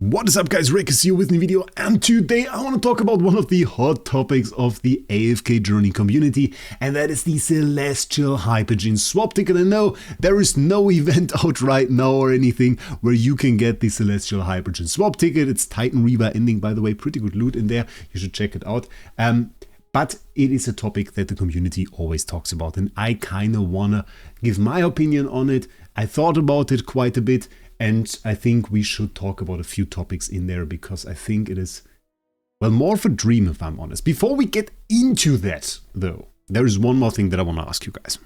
What is up guys, Wraec is here with a new video, and today I want to talk about one of the hot topics of the AFK journey community, and that is the Celestial Hypogean swap ticket. And no, there is no event out right now or anything where you can get the Celestial Hypogean swap ticket. It's Titan Reaver ending, by the way, pretty good loot in there, you should check it out. But it is a topic that the community always talks about, and I kind of want to give my opinion on it. I thought about it quite a bit, and I think we should talk about a few topics in there because I think it is, well, more of a dream if I'm honest. Before we get into that though, there is one more thing that I want to ask you guys.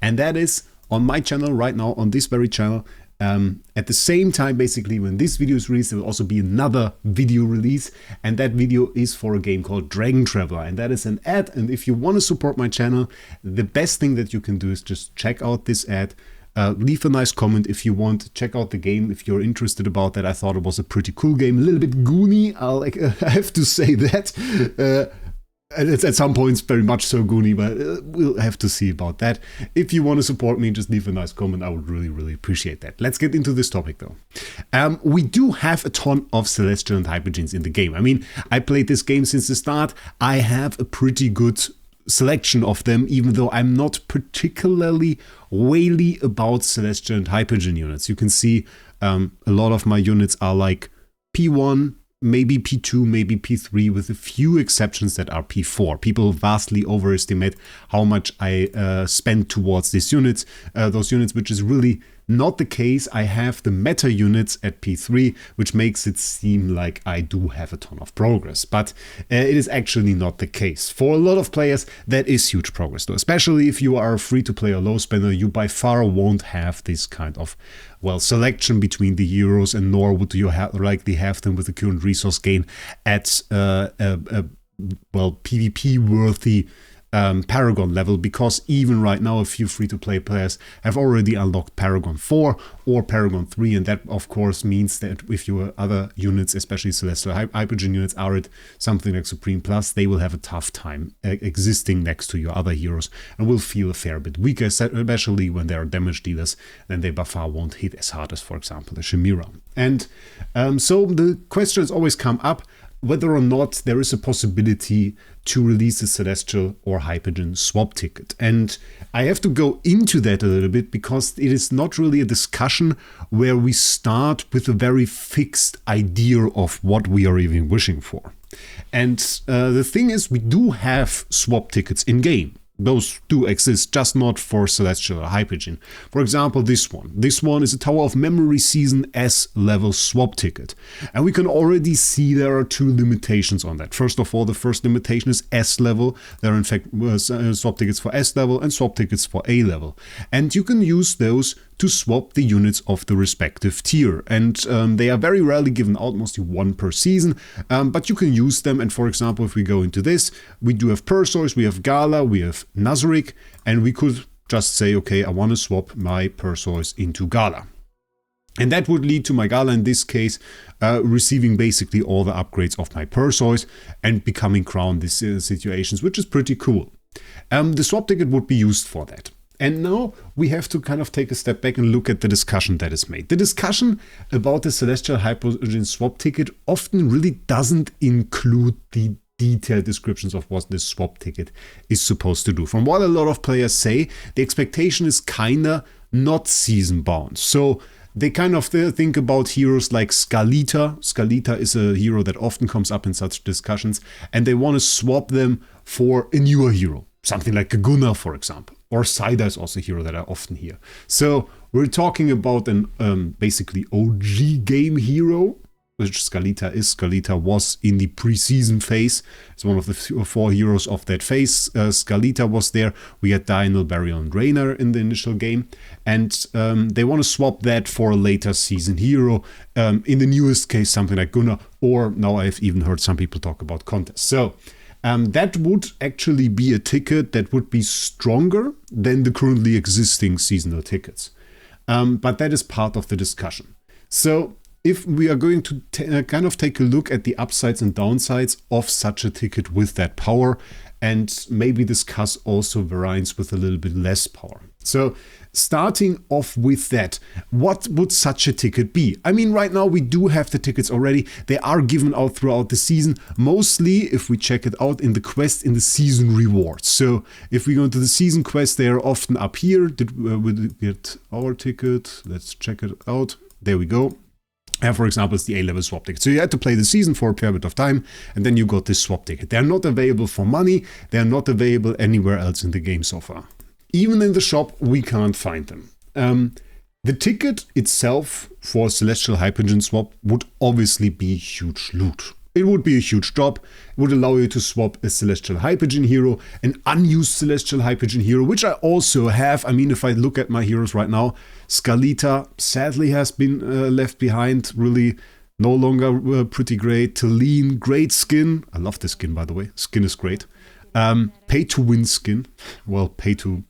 And that is on my channel right now, on this very channel, at the same time basically when this video is released, there will also be another video release. And that video is for a game called Dragon Traveler. And that is an ad. And if you want to support my channel, the best thing that you can do is just check out this ad. Leave a nice comment if you want. Check out the game if you're interested about that. I thought it was a pretty cool game, a little bit goony. I have to say that. And it's at some points very much so goony, but we'll have to see about that. If you want to support me, just leave a nice comment. I would really appreciate that. Let's get into this topic though. We do have a ton of Celestial and Hypogeans in the game. I mean, I played this game since the start. I have a pretty good selection of them, even though I'm not particularly wily about Celestial and Hypogean units. You can see a lot of my units are like P1, maybe P2, maybe P3, with a few exceptions that are P4. People vastly overestimate how much I spend towards these units, which is really not the case. I have the meta units at P3, which makes it seem like I do have a ton of progress, but it is actually not the case. For a lot of players, that is huge progress though, especially if you are a free-to-play or low spender. You by far won't have this kind of, well, selection between the heroes, and nor would you likely have them with the current resource gain at well, PvP worthy Paragon level, because even right now a few free-to-play players have already unlocked Paragon 4 or Paragon 3, and that of course means that if your other units, especially Celestial Hypogean units, are at something like Supreme Plus, they will have a tough time existing next to your other heroes and will feel a fair bit weaker, especially when they are damage dealers. Then they by far won't hit as hard as, for example, the Chimera. And so the question has always come up whether or not there is a possibility to release a Celestial or Hypogean swap ticket. And I have to go into that a little bit because it is not really a discussion where we start with a very fixed idea of what we are even wishing for. And the thing is, we do have swap tickets in game. Those do exist, just not for Celestial or Hypogean. For example, this one. This one is a Tower of Memory Season S level swap ticket. And we can already see there are two limitations on that. First of all, the first limitation is S level. There are in fact swap tickets for S level and swap tickets for A level. And you can use those to swap the units of the respective tier. And they are very rarely given out, mostly one per season, but you can use them. And for example, if we go into this, we do have Perseus, we have Gala, we have Nazarick, and we could just say, okay, I want to swap my Perseus into Gala. And that would lead to my Gala, in this case, receiving basically all the upgrades of my Perseus and becoming crowned these situations, which is pretty cool. The swap ticket would be used for that. And now we have to kind of take a step back and look at the discussion that is made. The discussion about the Celestial Hypogean swap ticket often really doesn't include the detailed descriptions of what this swap ticket is supposed to do. From what a lot of players say, the expectation is kinda not season bound. So they kind of think about heroes like Skalita. Skalita is a hero that often comes up in such discussions, and they want to swap them for a newer hero. Something like a Gunnar, for example. Or Saida is also a hero that I often hear. So we're talking about an basically OG game hero, which Skalita is. Skalita was in the preseason phase. It's one of the four heroes of that phase. Skalita was there. We had Dynel, Barrier, and Raynor in the initial game. And they want to swap that for a later season hero. In the newest case, something like Gunnar. Or now I've even heard some people talk about Contest. So that would actually be a ticket that would be stronger than the currently existing seasonal tickets. But that is part of the discussion. So if we are going to kind of take a look at the upsides and downsides of such a ticket with that power, and maybe discuss also variants with a little bit less power. So starting off with that, what would such a ticket be? I mean, right now we do have the tickets already. They are given out throughout the season, mostly if we check it out in the quest in the season rewards. So if we go into the season quest, they are often up here. Did we get our ticket? Let's check it out. There we go. And for example, it's the A-level swap ticket. So you had to play the season for a fair bit of time, and then you got this swap ticket. They're not available for money. They're not available anywhere else in the game so far. Even in the shop, we can't find them. The ticket itself for Celestial Hypogean swap would obviously be huge loot. It would be a huge drop. It would allow you to swap a Celestial Hypogean hero, an unused Celestial Hypogean hero, which I also have. I mean, if I look at my heroes right now, Scalita sadly has been left behind, really no longer pretty great. Talene, great skin. I love this skin, by the way. Skin is great. Pay to win skin. Well, pay to...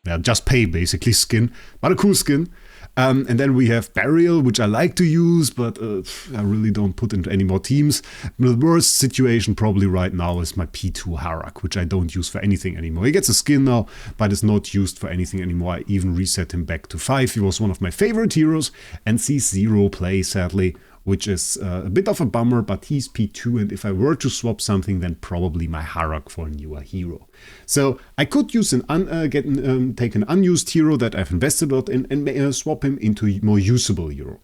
Yeah, just pay basically skin, but a cool skin. And then we have Burial, which I like to use, but I really don't put into any more teams. The worst situation probably right now is my P2 Harak, which I don't use for anything anymore. He gets a skin now, but is not used for anything anymore. I even reset him back to 5. He was one of my favorite heroes and sees 0 play, sadly, which is a bit of a bummer, but he's P2, and if I were to swap something, then probably my Harak for a newer hero. So I could use take an unused hero that I've invested a lot in and swap him into a more usable hero.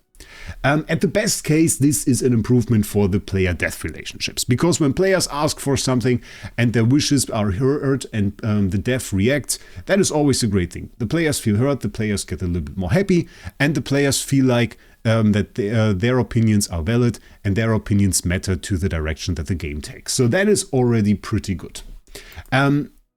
At the best case, this is an improvement for the player-death relationships, because when players ask for something and their wishes are heard and the death reacts, that is always a great thing. The players feel heard, the players get a little bit more happy, and the players feel like that their opinions are valid and their opinions matter to the direction that the game takes. So that is already pretty good.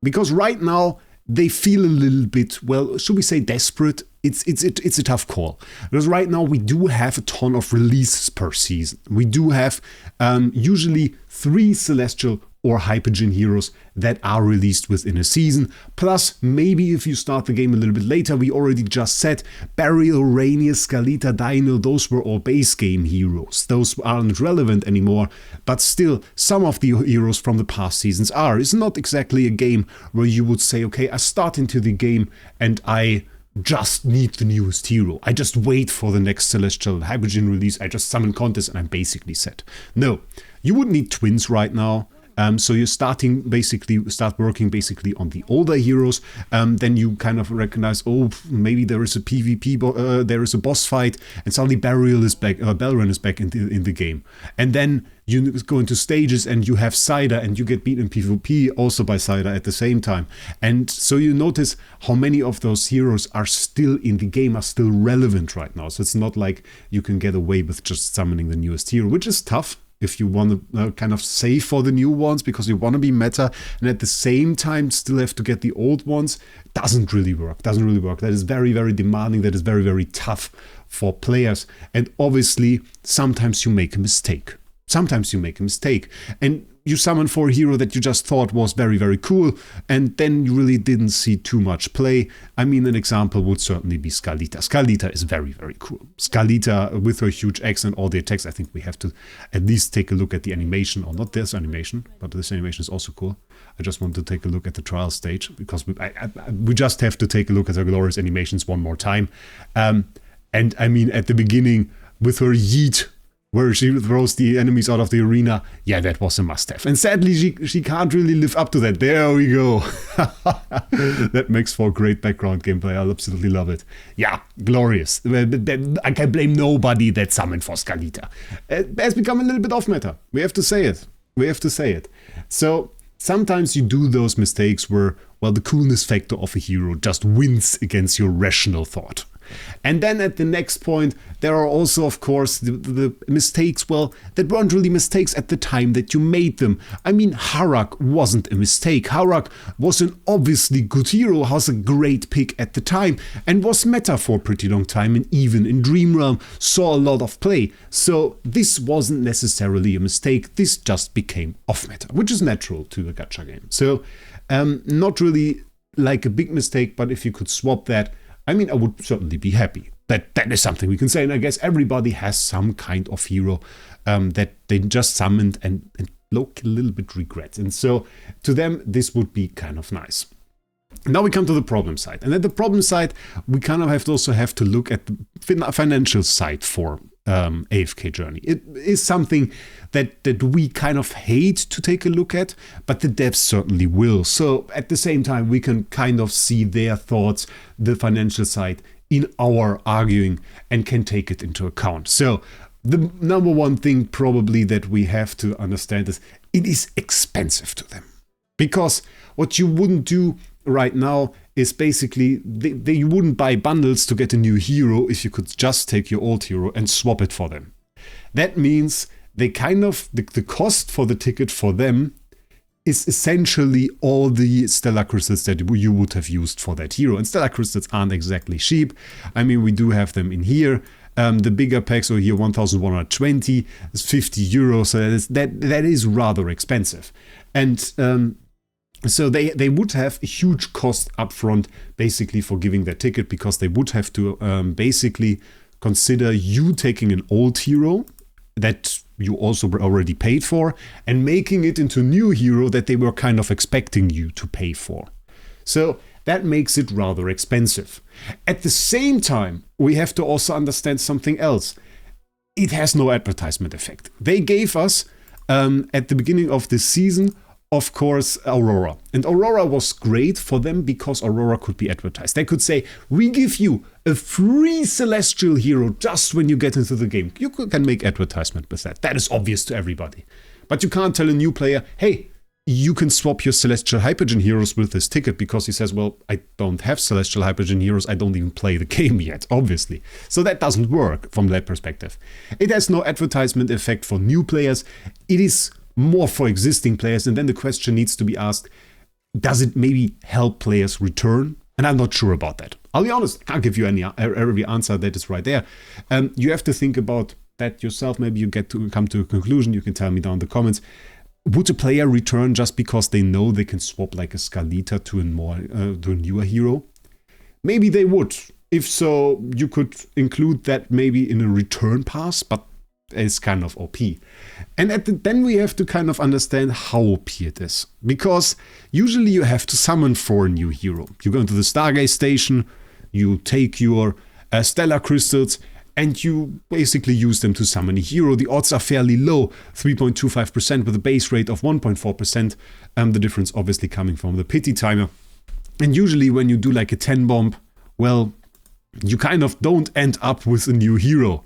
Because right now they feel a little bit, well, should we say desperate? It's a tough call. Because right now we do have a ton of releases per season. We do have usually 3 Celestial or Hypogean heroes that are released within a season. Plus, maybe if you start the game a little bit later, we already just said Burial, Rainius, Scalita, Dino, those were all base game heroes. Those aren't relevant anymore, but still, some of the heroes from the past seasons are. It's not exactly a game where you would say, okay, I start into the game and I just need the newest hero. I just wait for the next Celestial Hypogean release. I just summon contests and I'm basically set. No, you would need twins right now. So you start working basically on the older heroes. Then you kind of recognize, oh, maybe there is a PvP, there is a boss fight, and suddenly Burial is back, Belrun is back in the game. And then you go into stages and you have Cider and you get beat in PvP also by Cider at the same time. And so you notice how many of those heroes are still in the game, are still relevant right now. So it's not like you can get away with just summoning the newest hero, which is tough. If you want to kind of save for the new ones because you want to be meta and at the same time still have to get the old ones, doesn't really work. That is very, very demanding. That is very, very tough for players. And obviously, sometimes you make a mistake. And you summon for a hero that you just thought was very, very cool, and then you really didn't see too much play. I mean, an example would certainly be Scalita. Scalita is very, very cool. Scalita, with her huge X and all the attacks, I think we have to at least take a look at the animation, or not this animation, but this animation is also cool. I just want to take a look at the trial stage, because we just have to take a look at the glorious animations one more time. And I mean, at the beginning, with her yeet, where she throws the enemies out of the arena, yeah, that was a must-have. And sadly, she can't really live up to that. There we go. That makes for great background gameplay. I absolutely love it. Yeah, glorious. I can blame nobody that summoned for Scalita. It has become a little bit off-meta. We have to say it. So sometimes you do those mistakes where, well, the coolness factor of a hero just wins against your rational thought. And then at the next point, there are also, of course, the mistakes, well, that weren't really mistakes at the time that you made them. I mean, Harak wasn't a mistake. Harak was an obviously good hero, was a great pick at the time, and was meta for a pretty long time, and even in Dream Realm saw a lot of play. So this wasn't necessarily a mistake, this just became off-meta, which is natural to the gacha game. So not really like a big mistake, but if you could swap that, I mean, I would certainly be happy. That is something we can say, and I guess everybody has some kind of hero that they just summoned and look a little bit regret. And so to them, this would be kind of nice. Now we come to the problem side. And at the problem side, we kind of have to look at the financial side for AFK Journey. It is something that we kind of hate to take a look at, but the devs certainly will. So at the same time, we can kind of see their thoughts, the financial side, in our arguing and can take it into account. So the number one thing probably that we have to understand is it is expensive to them. Because what you wouldn't do right now is basically they wouldn't buy bundles to get a new hero if you could just take your old hero and swap it for them. That means they kind of, the cost for the ticket for them is essentially all the stellar crystals that you would have used for that hero. And stellar crystals aren't exactly cheap. I mean, we do have them in here. The bigger packs are here 1,120, it's 50 euros, so that is rather expensive. And so they would have a huge cost upfront basically for giving that ticket, because they would have to basically consider you taking an old hero that you also already paid for and making it into a new hero that they were kind of expecting you to pay for. So that makes it rather expensive. At the same time, we have to also understand something else. It has no advertisement effect. They gave us, at the beginning of this season, of course, Aurora. And Aurora was great for them because Aurora could be advertised. They could say, we give you a free celestial hero just when you get into the game. You can make advertisement with that. That is obvious to everybody. But you can't tell a new player, hey, you can swap your celestial Hypogean heroes with this ticket, because he says, well, I don't have celestial Hypogean heroes. I don't even play the game yet, obviously. So that doesn't work from that perspective. It has no advertisement effect for new players. It is more for existing players, and then the question needs to be asked, does it maybe help players return? And I'm not sure about that. I'll be honest, I can't give you every answer that is right there. You have to think about that yourself. Maybe you come to a conclusion. You can tell me down in the comments. Would a player return just because they know they can swap like a Scarlita to a newer hero? Maybe they would. If so, you could include that maybe in a return pass, but it's kind of OP. And then we have to kind of understand how OP it is. Because usually you have to summon for a new hero. You go into the Stargaze station, you take your stellar crystals, and you basically use them to summon a hero. The odds are fairly low, 3.25% with a base rate of 1.4%. The difference obviously coming from the pity timer. And usually when you do like a 10 bomb, well, you kind of don't end up with a new hero.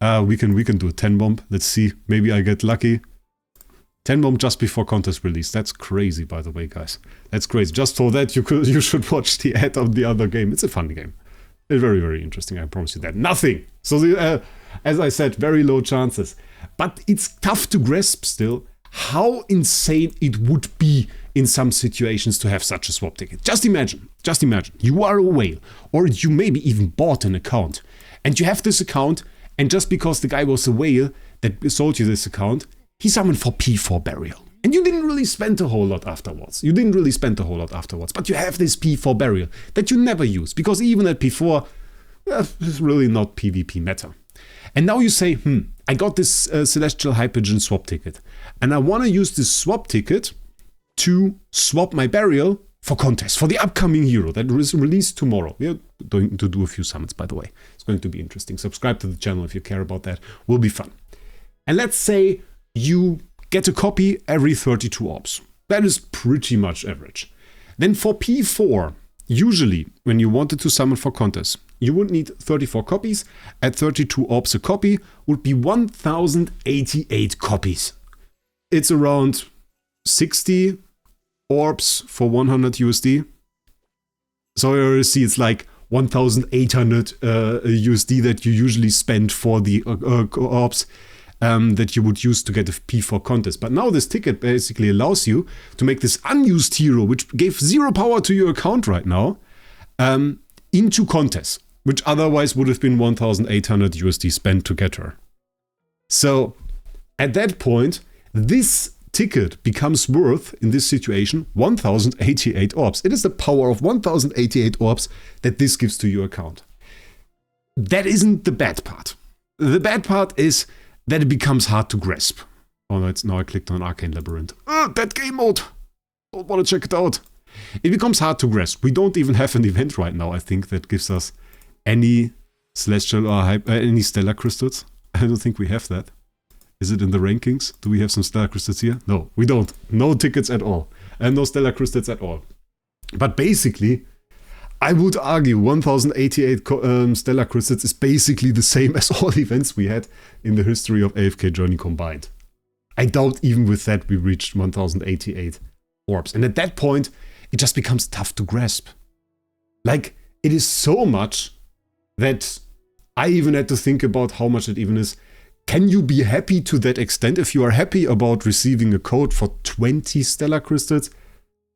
We can do a 10 bomb. Let's see. Maybe I get lucky. 10 bomb just before contest release. That's crazy, by the way, guys. That's crazy. Just for that, you should watch the ad of the other game. It's a fun game. It's very, very interesting. I promise you that. Nothing. So, as I said, very low chances. But it's tough to grasp still how insane it would be in some situations to have such a swap ticket. Just imagine. You are a whale, or you maybe even bought an account, and you have this account. And just because the guy was a whale that sold you this account, he summoned for P4 burial. And you didn't really spend a whole lot afterwards. But you have this P4 burial that you never use. Because even at P4, it's really not PvP meta. And now you say, I got this Celestial Hypogean swap ticket. And I want to use this swap ticket to swap my burial for contest, for the upcoming hero that is released tomorrow. We are going to do a few summons, by the way. It's going to be interesting. Subscribe to the channel if you care about that. Will be fun. And let's say you get a copy every 32 orbs. That is pretty much average. Then for P4, usually when you wanted to summon for contest, you would need 34 copies. At 32 orbs a copy would be 1,088 copies. It's around 60 orbs for 100 USD. So you see it's like 1,800 USD that you usually spend for the orbs that you would use to get a P4 contest. But now this ticket basically allows you to make this unused hero, which gave 0 power to your account right now, into contests, which otherwise would have been 1,800 USD spent to get her. So at that point, this ticket becomes worth, in this situation, 1,088 orbs. It is the power of 1,088 orbs that this gives to your account. That isn't the bad part. The bad part is that it becomes hard to grasp. Oh, now I clicked on Arcane Labyrinth. That game mode! Don't want to check it out. It becomes hard to grasp. We don't even have an event right now, I think, that gives us any celestial or any stellar crystals. I don't think we have that. Is it in the rankings? Do we have some stellar crystals here? No, we don't. No tickets at all. And no stellar crystals at all. But basically, I would argue 1088 stellar crystals is basically the same as all events we had in the history of AFK Journey combined. I doubt even with that we reached 1088 orbs. And at that point, it just becomes tough to grasp. Like, it is so much that I even had to think about how much it even is. Can you be happy to that extent? If you are happy about receiving a code for 20 stellar crystals,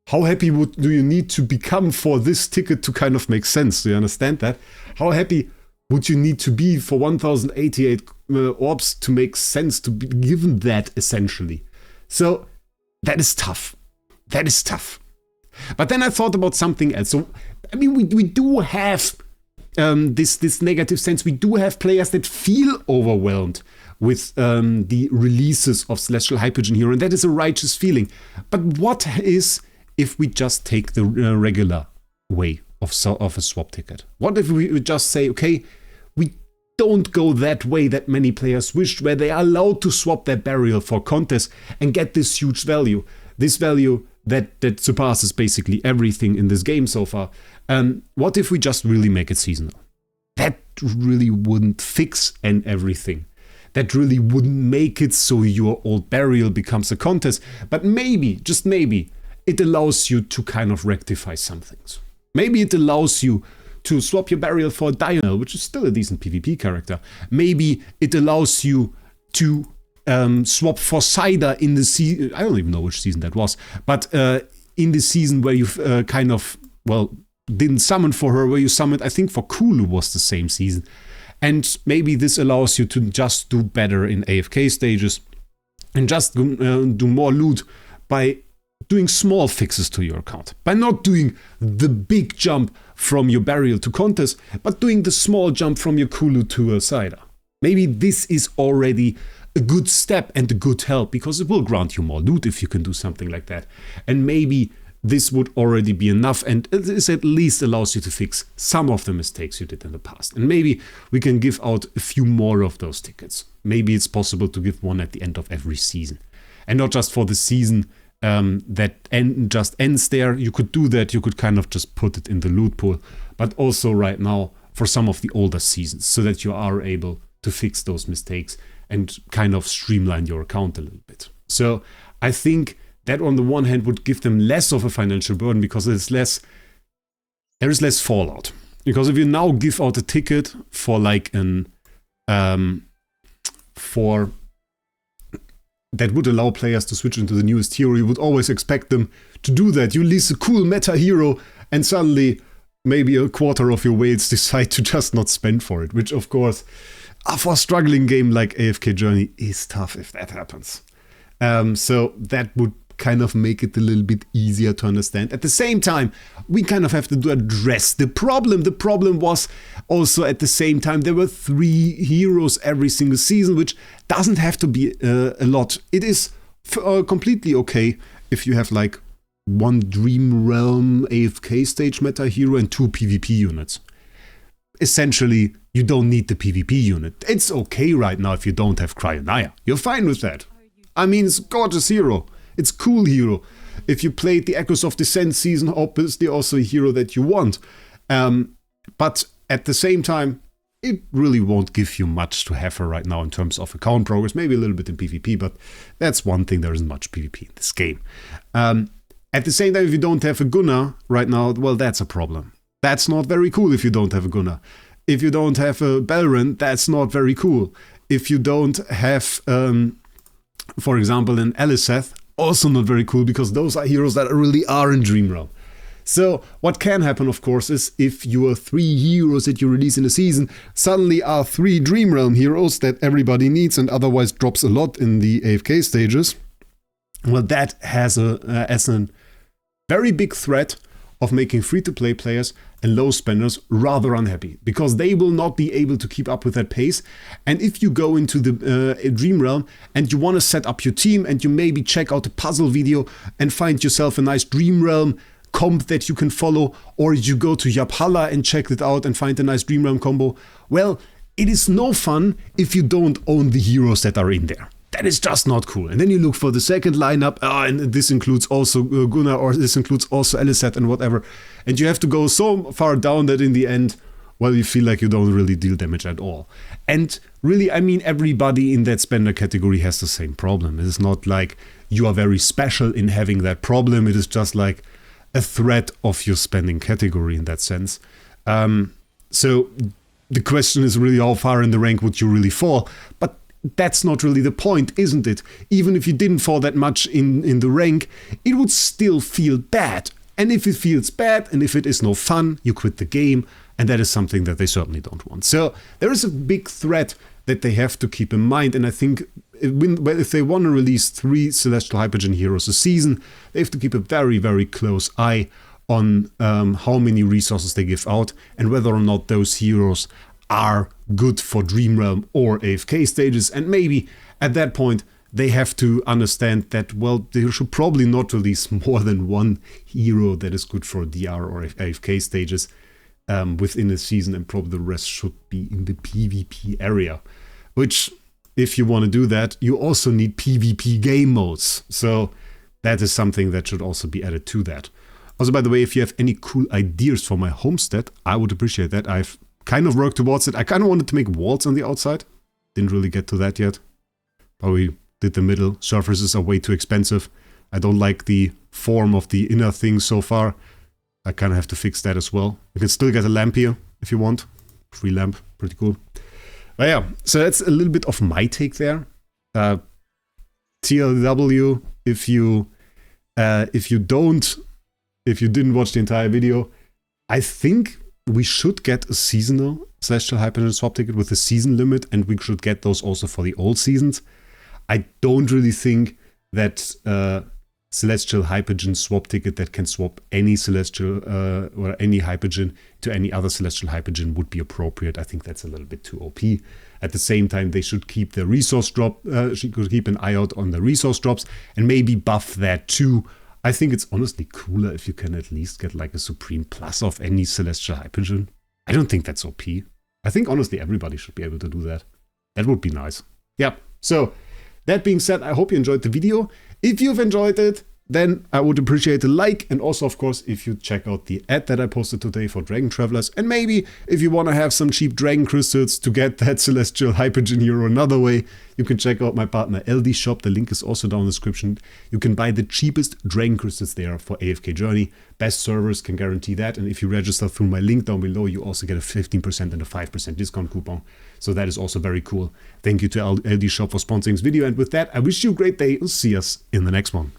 how happy do you need to become for this ticket to kind of make sense? Do you understand that? How happy would you need to be for 1088 orbs to make sense, to be given that, essentially? So that is tough. That is tough. But then I thought about something else. So, I mean, we do have this negative sense. We do have players that feel overwhelmed with the releases of Celestial Hypogean Hero, and that is a righteous feeling. But what is if we just take the regular way of a swap ticket? What if we would just say, okay, we don't go that way that many players wished, where they are allowed to swap their burial for contests and get this huge value, this value that surpasses basically everything in this game so far. What if we just really make it seasonal? That really wouldn't fix everything. That really wouldn't make it so your old burial becomes a contest. But maybe, just maybe, it allows you to kind of rectify some things. Maybe it allows you to swap your burial for a Diurnal, which is still a decent PvP character. Maybe it allows you to swap for Cider in the season. I don't even know which season that was. But in the season where you've kind of, well, didn't summon for her, where you summoned, I think for Kulu was the same season. And maybe this allows you to just do better in AFK stages and just do more loot by doing small fixes to your account. By not doing the big jump from your burial to contest, but doing the small jump from your Kulu to a Cider. Maybe this is already a good step and a good help, because it will grant you more loot if you can do something like that. And maybe this would already be enough, and this at least allows you to fix some of the mistakes you did in the past. And maybe we can give out a few more of those tickets. Maybe it's possible to give one at the end of every season. And not just for the season that just ends there. You could do that, you could kind of just put it in the loot pool. But also right now for some of the older seasons, so that you are able to fix those mistakes and kind of streamline your account a little bit. So I think that on the one hand would give them less of a financial burden, because there is less fallout. Because if you now give out a ticket for like that would allow players to switch into the newest hero, you would always expect them to do that. You release a cool meta hero and suddenly maybe a quarter of your whales decide to just not spend for it, which of course for a struggling game like AFK Journey is tough if that happens. So that would kind of make it a little bit easier to understand. At the same time, we kind of have to address the problem. The problem was also at the same time there were 3 heroes every single season, which doesn't have to be a lot. It is completely okay if you have like 1 Dream Realm AFK stage meta hero and 2 PvP units. Essentially, you don't need the PvP unit. It's okay right now if you don't have Cryonaya. You're fine with that. I mean, it's a gorgeous hero. It's a cool hero. If you played the Echoes of Descent season, obviously also a hero that you want. But at the same time, it really won't give you much to have her right now in terms of account progress. Maybe a little bit in PvP, but that's one thing. There isn't much PvP in this game. At the same time, if you don't have a Gunnar right now, well, that's a problem. That's not very cool if you don't have a Gunnar. If you don't have a Belren, that's not very cool. If you don't have, for example, an Eliseth, also not very cool, because those are heroes that really are in Dream Realm. So what can happen, of course, is if your 3 heroes that you release in a season suddenly are 3 Dream Realm heroes that everybody needs and otherwise drops a lot in the AFK stages, well, that has as a very big threat of making free-to-play players and low spenders rather unhappy, because they will not be able to keep up with that pace. And if you go into the Dream Realm and you want to set up your team and you maybe check out a puzzle video and find yourself a nice Dream Realm comp that you can follow, or you go to Yaphala and check it out and find a nice Dream Realm combo. Well, it is no fun if you don't own the heroes that are in there. That is just not cool. And then you look for the second lineup, and this includes also Gunnar, or this includes also Eliseth and whatever. And you have to go so far down that in the end, well, you feel like you don't really deal damage at all. And really, I mean, everybody in that spender category has the same problem. It is not like you are very special in having that problem. It is just like a threat of your spending category in that sense. So the question is really how far in the rank would you really fall? But that's not really the point, isn't it? Even if you didn't fall that much in the rank, it would still feel bad. And if it feels bad and if it is no fun, you quit the game. And that is something that they certainly don't want. So there is a big threat that they have to keep in mind. And I think if they want to release 3 Celestial Hypogean heroes a season, they have to keep a very, very close eye on how many resources they give out and whether or not those heroes are good for Dream Realm or AFK stages. And maybe at that point, they have to understand that, well, they should probably not release more than 1 hero that is good for DR or AFK stages within a season, and probably the rest should be in the PvP area. Which, if you want to do that, you also need PvP game modes. So that is something that should also be added to that. Also, by the way, if you have any cool ideas for my homestead, I would appreciate that. I've kind of worked towards it. I kind of wanted to make walls on the outside. Didn't really get to that yet. Probably did the middle. Surfaces are way too expensive. I don't like the form of the inner thing so far. I kind of have to fix that as well. You can still get a lamp here if you want. Free lamp, pretty cool. But yeah, so that's a little bit of my take there. TLW, if you didn't watch the entire video, I think we should get a seasonal Celestial Hypogean swap ticket with a season limit, and we should get those also for the old seasons. I don't really think that Celestial Hypogean swap ticket that can swap any Celestial or any Hypogean to any other Celestial Hypogean would be appropriate. I think that's a little bit too OP. At the same time, they should keep the resource drop, should keep an eye out on the resource drops and maybe buff that too. I think it's honestly cooler if you can at least get like a Supreme Plus of any Celestial Hypogean. I don't think that's OP. I think honestly everybody should be able to do that. That would be nice. Yeah, so that being said, I hope you enjoyed the video. If you've enjoyed it, then I would appreciate a like, and also, of course, if you check out the ad that I posted today for Dragon Travelers, and maybe if you want to have some cheap Dragon Crystals to get that Celestial Hypogean hero another way, you can check out my partner LD Shop. The link is also down in the description. You can buy the cheapest Dragon Crystals there for AFK Journey. Best servers can guarantee that, and if you register through my link down below, you also get a 15% and a 5% discount coupon. So that is also very cool. Thank you to LD Shop for sponsoring this video, and with that, I wish you a great day and see us in the next one.